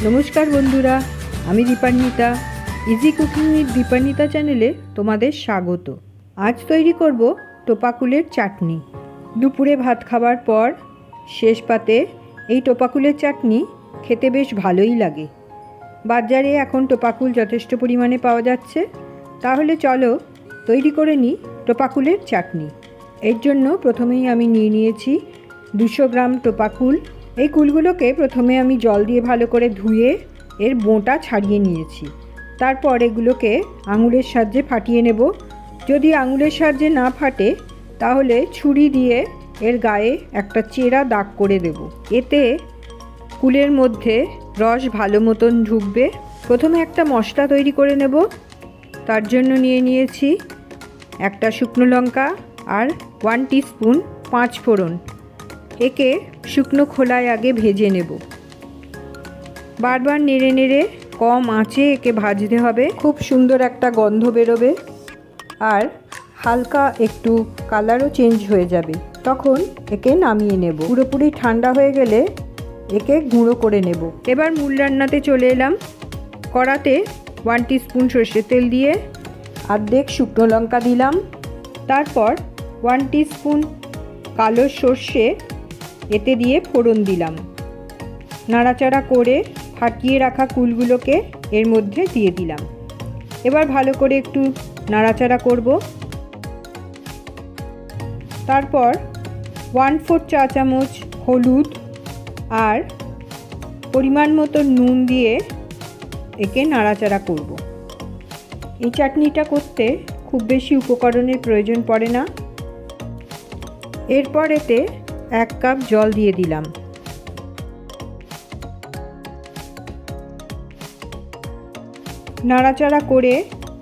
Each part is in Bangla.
নমস্কার বন্ধুরা, আমি Dipanwita. Easy cooking with Dipanwita চ্যানেলে তোমাদের স্বাগত। আজ তৈরি করব টোপাকুলের চাটনি। দুপুরে ভাত খাবার পর শেষ পাতে এই টোপাকুলের চাটনি খেতে বেশ ভালোই লাগে। বাজারে এখন টোপাকুল যথেষ্ট পরিমাণে পাওয়া যাচ্ছে। তাহলে চলো তৈরি করে নিই টোপাকুলের চাটনি। এর জন্য প্রথমেই আমি নিয়ে নিয়েছি 200 গ্রাম টোপাকুল। এই কুলগুলোকে প্রথমে আমি জল দিয়ে ভালো করে ধুয়ে এর বোঁটা ছাড়িয়ে নিয়েছি। তারপর এগুলোকে আঙুলের সাহায্যে ফাটিয়ে নেব। যদি আঙুলের সাহায্যে না ফাটে তাহলে ছুরি দিয়ে এর গায়ে একটা চেরা দাগ করে দেব। এতে কুলের মধ্যে রস ভালো মতন ঢুকবে। প্রথমে একটা মশলা তৈরি করে নেব। তার জন্য নিয়ে নিয়েছি একটা শুকনো লঙ্কা আর 1 টিস্পুন 5 ফোড়ন। একে শুকনো খোলায় আগে ভেজে নেব। বারবার নেড়ে নেড়ে কম আঁচে একে ভাজতে হবে। খুব সুন্দর একটা গন্ধ বেরোবে আর হালকা একটু কালারও চেঞ্জ হয়ে যাবে। তখন একে নামিয়ে নেব। পুরোপুরি ঠান্ডা হয়ে গেলে একে গুঁড়ো করে নেব। এবার মূল রান্নাতে চলে এলাম। কড়াতে 1 টিস্পুন সর্ষের তেল দিয়ে অর্ধেক শুকনো লঙ্কা দিলাম। তারপর 1 টিস্পুন কালো সর্ষে এতে দিয়ে ফোড়ন দিলাম। নাড়াচাড়া করে ফাটিয়ে রাখা কুলগুলোকে এর মধ্যে দিয়ে দিলাম। এবার ভালো করে একটু নাড়াচাড়া করব। তারপর 1/4 চা চামচ হলুদ আর পরিমাণ মতো নুন দিয়ে একে নাড়াচাড়া করব। এই চাটনিটা করতে খুব বেশি উপকরণের প্রয়োজন পড়ে না। এরপর এতে 1 কাপ জল দিয়ে দিলাম। নাড়াচাড়া করে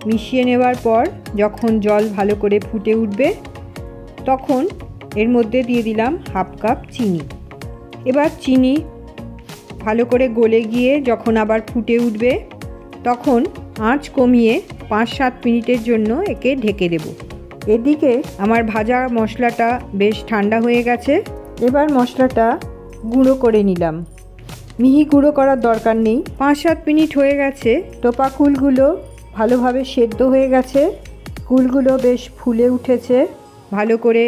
মিশিয়ে নেওয়ার পর যখন জল ভালো করে ফুটে উঠবে তখন এর মধ্যে দিয়ে দিলাম 1/2 কাপ চিনি। এবার চিনি ভালো করে গলে গিয়ে যখন আবার ফুটে উঠবে তখন আঁচ কমিয়ে 5-7 মিনিটের জন্য একে ঢেকে দেব। এদিকে আমার ভাজা মশলাটা বেশ ঠান্ডা হয়ে গেছে। এবার মশলাটা গুঁড়ো করে নিলাম। মিহি গুঁড়ো করার দরকার নেই। 5-7 মিনিট হয়ে গেছে। টোপা কুলগুলো ভালোভাবে সেদ্ধ হয়ে গেছে। কুলগুলো বেশ ফুলে উঠেছে। ভালো করে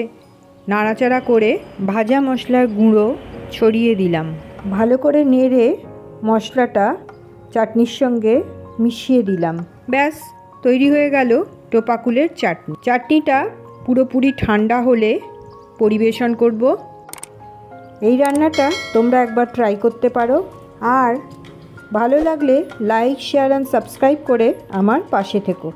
নাড়াচাড়া করে ভাজা মশলার গুঁড়ো ছড়িয়ে দিলাম। ভালো করে নেড়ে মশলাটা চাটনির সঙ্গে মিশিয়ে দিলাম। ব্যাস তৈরি হয়ে গেল টোপাকুলের চাটনি। চাটনিটা পুরোপুরি ঠান্ডা হলে পরিবেশন করব। এই রান্নাটা তোমরা একবার ট্রাই করতে পারো। আর ভালো লাগলে লাইক, শেয়ার অ্যান্ড সাবস্ক্রাইব করে আমার পাশে থেকো।